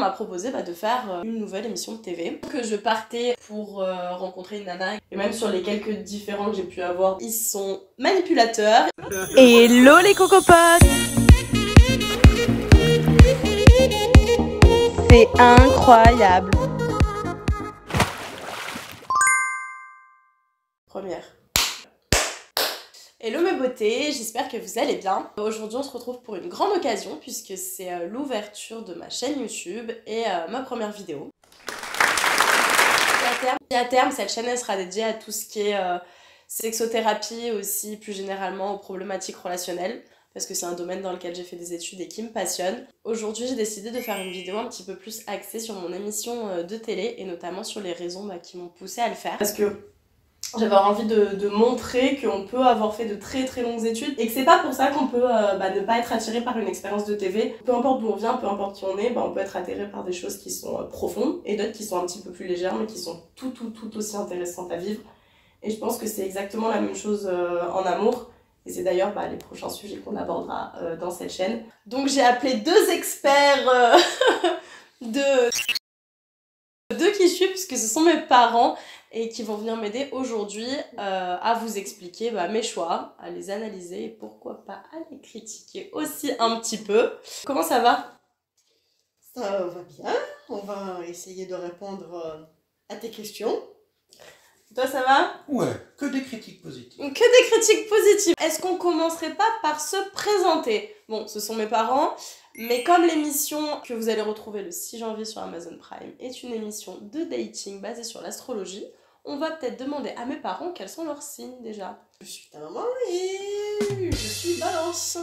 m'a proposé de faire une nouvelle émission de TV. Que je partais pour rencontrer une nana, et même sur les quelques différents que j'ai pu avoir, ils sont manipulateurs. Hello les cocopotes! C'est incroyable! Première. Hello mes beautés, j'espère que vous allez bien. Aujourd'hui on se retrouve pour une grande occasion puisque c'est l'ouverture de ma chaîne YouTube et ma première vidéo. Et à terme, cette chaîne elle sera dédiée à tout ce qui est sexothérapie, aussi plus généralement aux problématiques relationnelles, parce que c'est un domaine dans lequel j'ai fait des études et qui me passionne. Aujourd'hui j'ai décidé de faire une vidéo un petit peu plus axée sur mon émission de télé et notamment sur les raisons qui m'ont poussée à le faire. Parce que j'avais envie de montrer qu'on peut avoir fait de très très longues études et que c'est pas pour ça qu'on peut ne pas être attiré par une expérience de TV. Peu importe d'où on vient, peu importe qui on est, on peut être attiré par des choses qui sont profondes et d'autres qui sont un petit peu plus légères mais qui sont tout aussi intéressantes à vivre. Et je pense que c'est exactement la même chose en amour. Et c'est d'ailleurs les prochains sujets qu'on abordera dans cette chaîne. Donc j'ai appelé deux experts de qui je suis, puisque ce sont mes parents et qui vont venir m'aider aujourd'hui à vous expliquer mes choix, à les analyser et pourquoi pas à les critiquer aussi un petit peu. Comment ça va? Ça va bien, on va essayer de répondre à tes questions. Toi ça va? Ouais, que des critiques positives. Que des critiques positives. Est-ce qu'on commencerait pas par se présenter? Bon, ce sont mes parents, mais comme l'émission que vous allez retrouver le 6 janvier sur Amazon Prime est une émission de dating basée sur l'astrologie, on va peut-être demander à mes parents quels sont leurs signes déjà. Je suis ta maman et je suis Balance.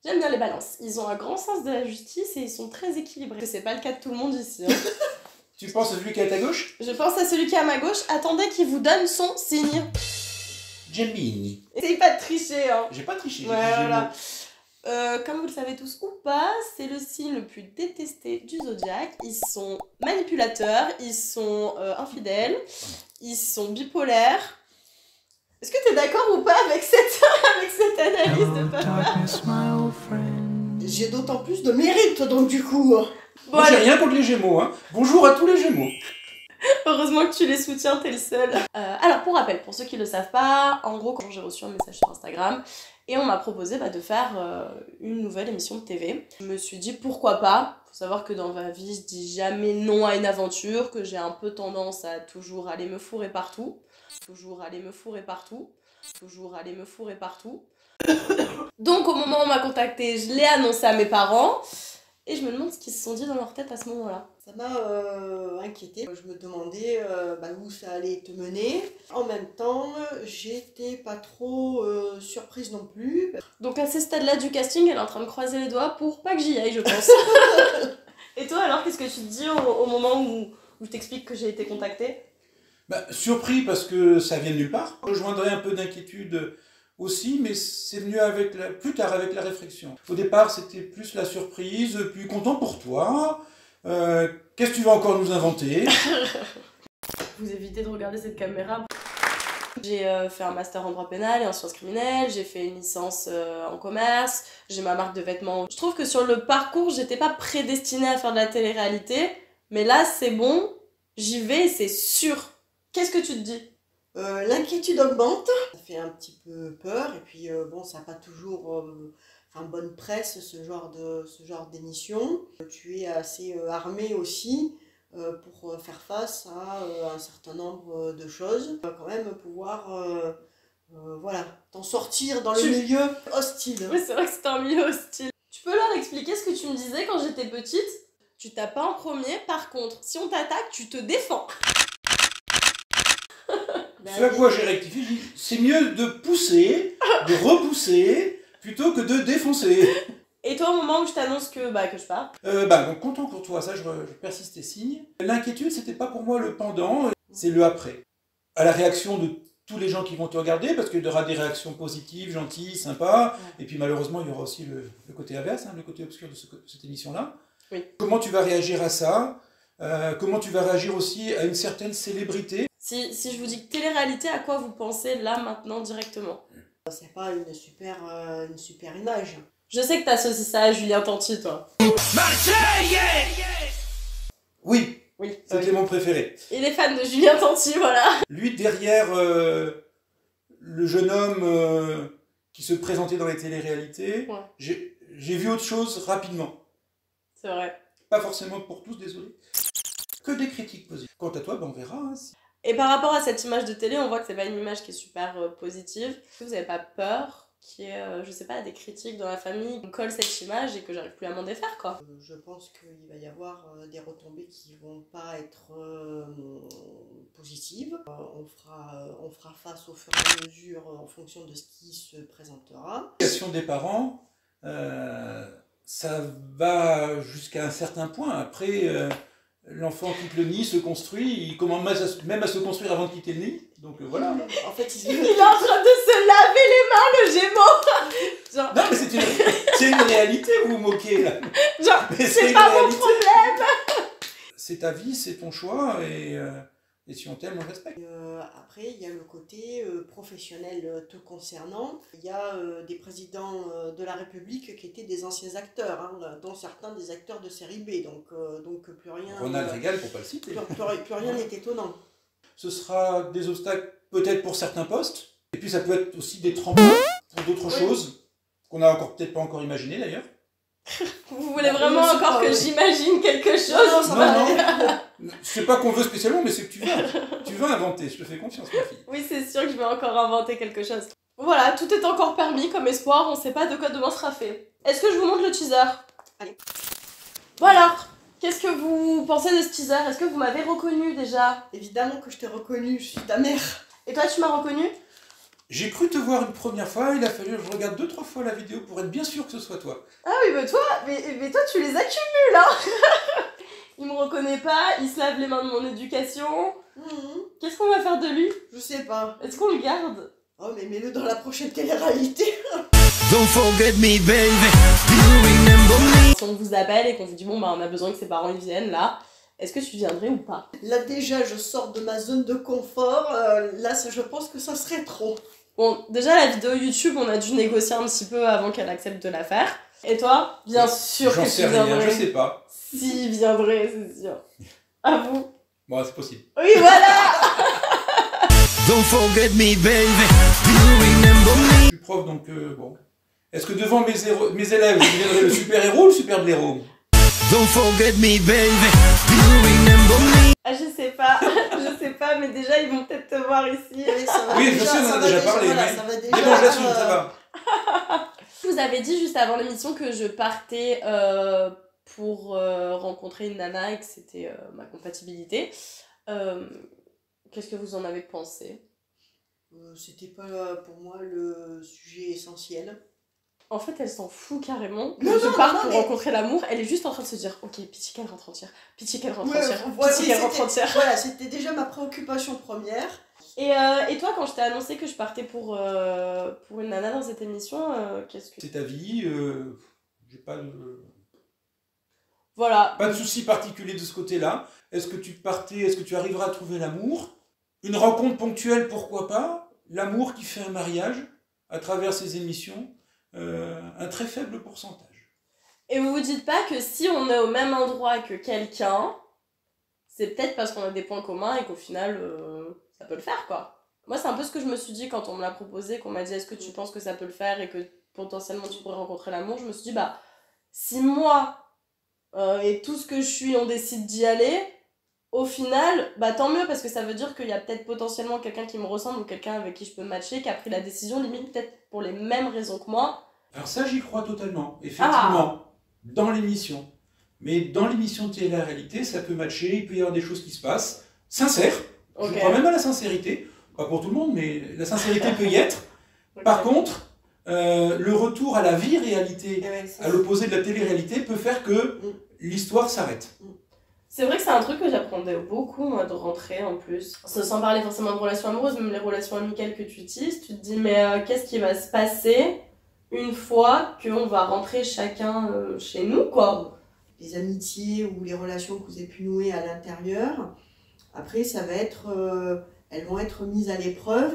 J'aime bien les balances. Ils ont un grand sens de la justice et ils sont très équilibrés. C'est pas le cas de tout le monde ici. Tu penses à celui qui est à ta gauche? Je pense à celui qui est à ma gauche. Attendez qu'il vous donne son signe. Gemini. Essayez pas de tricher, hein. J'ai pas triché, j'ai Ouais, dit voilà. Gémeaux. Comme vous le savez tous ou pas, c'est le signe le plus détesté du zodiaque. Ils sont manipulateurs, ils sont infidèles, ils sont bipolaires. Est-ce que t'es d'accord ou pas avec cette analyse de papa? J'ai d'autant plus de mérite donc du coup. Bon, Moi j'ai allez. rien contre les Gémeaux, hein. Bonjour à tous les Gémeaux. Heureusement que tu les soutiens, t'es le seul. Alors pour rappel, pour ceux qui le savent pas, en gros quand j'ai reçu un message sur Instagram et on m'a proposé de faire une nouvelle émission de TV, je me suis dit pourquoi pas. Faut savoir que dans ma vie je dis jamais non à une aventure, que j'ai un peu tendance à toujours aller me fourrer partout. Donc au moment où on m'a contactée, je l'ai annoncé à mes parents. Et je me demande ce qu'ils se sont dit dans leur tête à ce moment-là. Ça m'a inquiétée. Je me demandais où ça allait te mener. En même temps, j'étais pas trop surprise non plus. Donc à ce stade-là du casting, elle est en train de croiser les doigts pour pas que j'y aille, je pense. Et toi alors, qu'est-ce que tu te dis au moment où je t'explique que j'ai été contactée? Surpris parce que ça vient de nulle part. Je rejoindrai un peu d'inquiétude aussi, mais c'est venu plus tard avec la réflexion. Au départ, c'était plus la surprise, puis content pour toi. Qu'est-ce que tu vas encore nous inventer? Vous évitez de regarder cette caméra. J'ai fait un master en droit pénal et en sciences criminelles, j'ai fait une licence en commerce, j'ai ma marque de vêtements. Je trouve que sur le parcours, j'étais pas prédestinée à faire de la télé-réalité, mais là, c'est bon, j'y vais et c'est sûr. Qu'est-ce que tu te dis? L'inquiétude augmente, ça fait un petit peu peur et puis ça n'a pas toujours bonne presse ce genre d'émission. Tu es assez armé aussi pour faire face à un certain nombre de choses. Tu vas quand même pouvoir t'en sortir dans le milieu hostile. Oui, c'est vrai que c'était un milieu hostile. Tu peux leur expliquer ce que tu me disais quand j'étais petite? Tu tapes pas en premier, par contre, si on t'attaque, tu te défends. Ce à quoi j'ai rectifié, j'ai dit, c'est mieux de pousser, de repousser, plutôt que de défoncer. Et toi, au moment où je t'annonce que je pars? Donc content pour toi, ça je persiste tes signes. L'inquiétude, c'était pas pour moi le pendant, c'est le après. À la réaction de tous les gens qui vont te regarder, parce qu'il y aura des réactions positives, gentilles, sympas, et puis malheureusement, il y aura aussi le côté inverse, le côté obscur de cette émission-là. Oui. Comment tu vas réagir à ça? Comment tu vas réagir aussi à une certaine célébrité? Si je vous dis télé-réalité, à quoi vous pensez là, maintenant, directement? C'est pas une super image. Je sais que t'associes ça à Julien Tanti, toi. C'était mon préféré. Il est fan de Julien Tanti, voilà. Lui, derrière le jeune homme qui se présentait dans les téléréalités, Ouais. j'ai vu autre chose rapidement. C'est vrai. Pas forcément pour tous, désolé. Que des critiques positives. Quant à toi, ben, on verra. Hein, si... Et par rapport à cette image de télé, on voit que c'est pas une image qui est super positive. Est-ce que vous avez pas peur qu'il y ait, je sais pas, des critiques dans la famille qui collent cette image et que j'arrive plus à m'en défaire, quoi? Je pense qu'il va y avoir des retombées qui vont pas être positives. On fera face au fur et à mesure en fonction de ce qui se présentera. L'éducation des parents, ça va jusqu'à un certain point. Après, l'enfant quitte le nid, se construit, il commence même à se construire avant de quitter le nid. Donc voilà. En fait, Il est en train de se laver les mains, le Gémeaux. Genre, Non, mais c'est une réalité, vous vous moquez là. genre Mais c'est une pas mon réalité. problème. C'est ta vie, c'est ton choix, et si on t'aime, on respecte. Après, il y a le côté professionnel te concernant. Il y a des présidents de la République qui étaient des anciens acteurs, hein, dont certains des acteurs de série B. Donc plus rien. Ronald Reagan, pour pas le citer. Plus rien n'est étonnant. Ce sera des obstacles peut-être pour certains postes, et puis ça peut être aussi des tremplins pour d'autres choses qu'on n'a peut-être pas encore imaginées d'ailleurs. Vous voulez vraiment encore que j'imagine quelque chose? Non, c'est pas qu'on veut spécialement, mais c'est que tu vas inventer, je te fais confiance, ma fille. Oui, c'est sûr que je vais encore inventer quelque chose. Voilà, tout est encore permis comme espoir, on sait pas de quoi demain sera fait. Est-ce que je vous montre le teaser? Allez. Bon alors, qu'est-ce que vous pensez de ce teaser? Est-ce que vous m'avez reconnu déjà? Évidemment que je t'ai reconnu, je suis ta mère. Et toi, tu m'as reconnu? J'ai cru te voir une première fois, il a fallu que je regarde 2-3 fois la vidéo pour être bien sûr que ce soit toi. Ah oui, mais toi, tu les accumules, hein. Il me reconnaît pas, il se lave les mains de mon éducation. Qu'est-ce qu'on va faire de lui? Je sais pas. Est-ce qu'on le garde? Oh, mais mets-le dans la prochaine télé-réalité. Don't forget me, baby. You remember me. Si on vous appelle et qu'on vous dit bon bah on a besoin que ses parents y viennent là, est-ce que tu viendrais ou pas? Là déjà, je sors de ma zone de confort. Là, je pense que ça serait trop. Bon, déjà la vidéo YouTube, on a dû négocier un petit peu avant qu'elle accepte de la faire. Et toi? Bien sûr que J'en tu sais rien, viendrais. je sais pas. Si, il viendrait, c'est sûr. À vous. Bon, c'est possible. Oui, voilà. Don't forget me, baby. You remember me. Je suis prof, donc bon. Est-ce que devant mes élèves, je deviendrai le super-héros ou le super-blaireau? Don't forget me, baby. You remember me. Ah, je sais pas, mais déjà ils vont peut-être te voir ici. Oui, je sais, on en a déjà parlé, voilà, mais ça va déjà mais bon, je l'assume, être, ça va. Je vous avais dit juste avant l'émission que je partais pour rencontrer une nana et que c'était ma compatibilité. Qu'est-ce que vous en avez pensé? C'était pas pour moi le sujet essentiel. En fait, elle s'en fout carrément que Non, je non, parte non, pour mais- rencontrer l'amour. Elle est juste en train de se dire ok, pitié qu'elle rentre entière, pitié qu'elle rentre Ouais, entière, ouais, pitié oui, qu'elle rentre c'était- entière. Voilà, c'était déjà ma préoccupation première. Et toi, quand je t'ai annoncé que je partais pour une nana dans cette émission, qu'est-ce que... C'est ta vie, j'ai pas Voilà. de souci particulier de ce côté-là. Est-ce que tu arriveras à trouver l'amour? Une rencontre ponctuelle, pourquoi pas? L'amour qui fait un mariage à travers ces émissions, un très faible pourcentage. Et vous vous dites pas que si on est au même endroit que quelqu'un, c'est peut-être parce qu'on a des points communs et qu'au final, ça peut le faire, quoi. Moi, c'est un peu ce que je me suis dit quand on me l'a proposé, qu'on m'a dit est-ce que tu penses que ça peut le faire et que potentiellement tu pourrais rencontrer l'amour. Je me suis dit, bah, si moi et tout ce que je suis, on décide d'y aller, au final, bah tant mieux parce que ça veut dire qu'il y a peut-être potentiellement quelqu'un qui me ressemble ou quelqu'un avec qui je peux matcher, qui a pris la décision, limite peut-être pour les mêmes raisons que moi. Alors ça, j'y crois totalement, effectivement, dans l'émission. Mais dans l'émission de télé-réalité, ça peut matcher, il peut y avoir des choses qui se passent, sincères. Ok. Je crois même à la sincérité, pas pour tout le monde, mais la sincérité peut y être. Ok. Par contre, le retour à la vie réalité, Et ouais, c'est- à l'opposé de la télé-réalité, peut faire que l'histoire s'arrête. C'est vrai que c'est un truc que j'apprenais beaucoup, moi, de rentrer en plus. Sans parler forcément de relations amoureuses, même les relations amicales que tu utilises, tu te dis, mais qu'est-ce qui va se passer une fois qu'on va rentrer chacun chez nous, quoi? Les amitiés ou les relations que vous avez pu nouer à l'intérieur, après, ça va être, elles vont être mises à l'épreuve.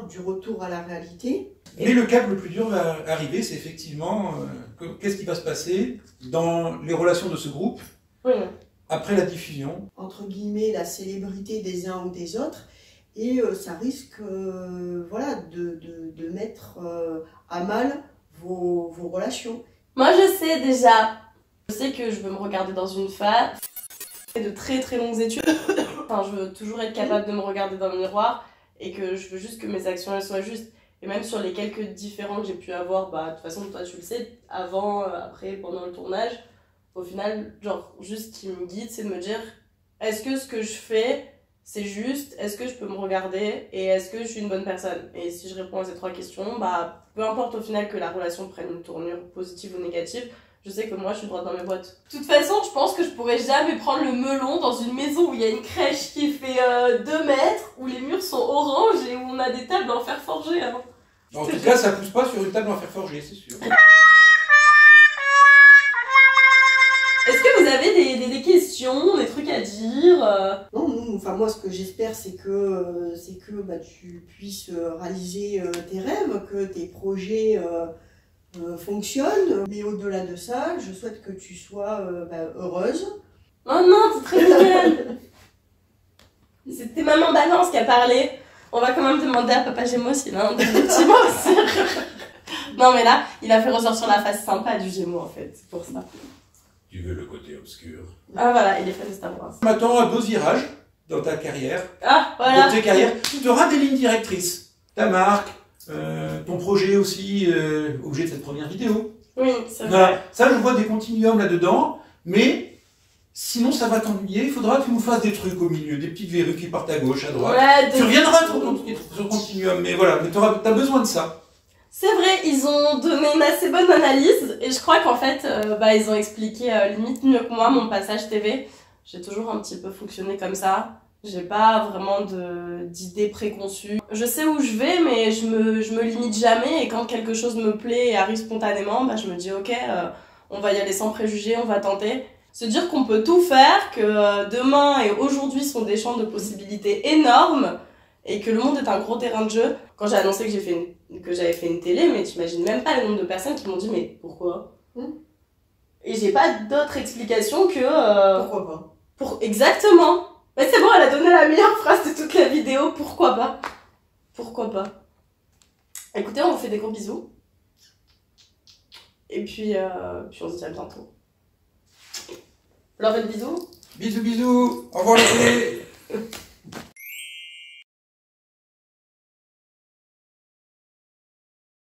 Du retour à la réalité. Mais le cap le plus dur va arriver, c'est effectivement qu'est-ce qui va se passer dans les relations de ce groupe. Oui. après la diffusion. Entre guillemets, la célébrité des uns ou des autres. Et ça risque voilà, de mettre à mal vos relations. Moi, je sais déjà. Je sais que je veux me regarder dans une phase de très très longues études. Enfin, je veux toujours être capable de me regarder dans le miroir et que je veux juste que mes actions elles soient justes. Et même sur les quelques différends que j'ai pu avoir, bah, de toute façon, toi tu le sais, avant, après, pendant le tournage, au final, genre, juste ce qui me guide, c'est de me dire est-ce que ce que je fais, c'est juste? Est-ce que je peux me regarder? Et est-ce que je suis une bonne personne? Et si je réponds à ces 3 questions, bah, peu importe au final que la relation prenne une tournure positive ou négative, je sais que moi je suis droite dans mes bottes. De toute façon, je pense que je pourrais jamais prendre le melon dans une maison où il y a une crèche qui fait 2 mètres, où les murs sont orange et où on a des tables en fer forgé. Hein. En tout cas, ça pousse pas sur une table en fer forgé, c'est sûr. Est-ce que vous avez des questions, des trucs à dire Non, enfin moi ce que j'espère c'est que bah, tu puisses réaliser tes rêves, que tes projets fonctionnent. Mais au-delà de ça, je souhaite que tu sois bah, heureuse. Oh non, c'est très mignonne. C'était Maman Balance qui a parlé. On va quand même demander à Papa Gémeaux s'il a un petit mot aussi. Non mais là, il a fait ressortir la face sympa du Gémeaux en fait, c'est pour ça. Tu veux le côté obscur. Ah voilà, il est fan de Star Wars. Maintenant, un beau virage dans ta carrière. Ah voilà. Dans tes carrières. Tu auras des lignes directrices. Ta marque, ton projet aussi, objet de cette première vidéo. Oui, c'est vrai. Voilà. Ça, je vois des continuums là-dedans, mais sinon, ça va t'ennuyer. Il faudra que tu nous fasses des trucs au milieu, des petites verrues qui partent à gauche, à droite. Ouais, Tu reviendras sur le continuum, mais voilà, mais t'as besoin de ça. C'est vrai, ils ont donné une assez bonne analyse et je crois qu'en fait, bah, ils ont expliqué limite mieux que moi mon passage TV. J'ai toujours un petit peu fonctionné comme ça. J'ai pas vraiment d'idées préconçues. Je sais où je vais, mais je me limite jamais et quand quelque chose me plaît et arrive spontanément, bah, je me dis ok, on va y aller sans préjugés, on va tenter. Se dire qu'on peut tout faire, que demain et aujourd'hui sont des champs de possibilités énormes et que le monde est un gros terrain de jeu. Quand j'ai annoncé que j'avais fait une télé, mais t'imagines même pas le nombre de personnes qui m'ont dit mais pourquoi? Et j'ai pas d'autre explication que... Pourquoi pas? Exactement. Mais c'est bon, elle a donné la meilleure phrase de toute la vidéo, pourquoi pas? Pourquoi pas? Écoutez, on vous fait des gros bisous. Et puis on se dit à bientôt. Laure et le bisou. Bisous, bisous. Au revoir les télé.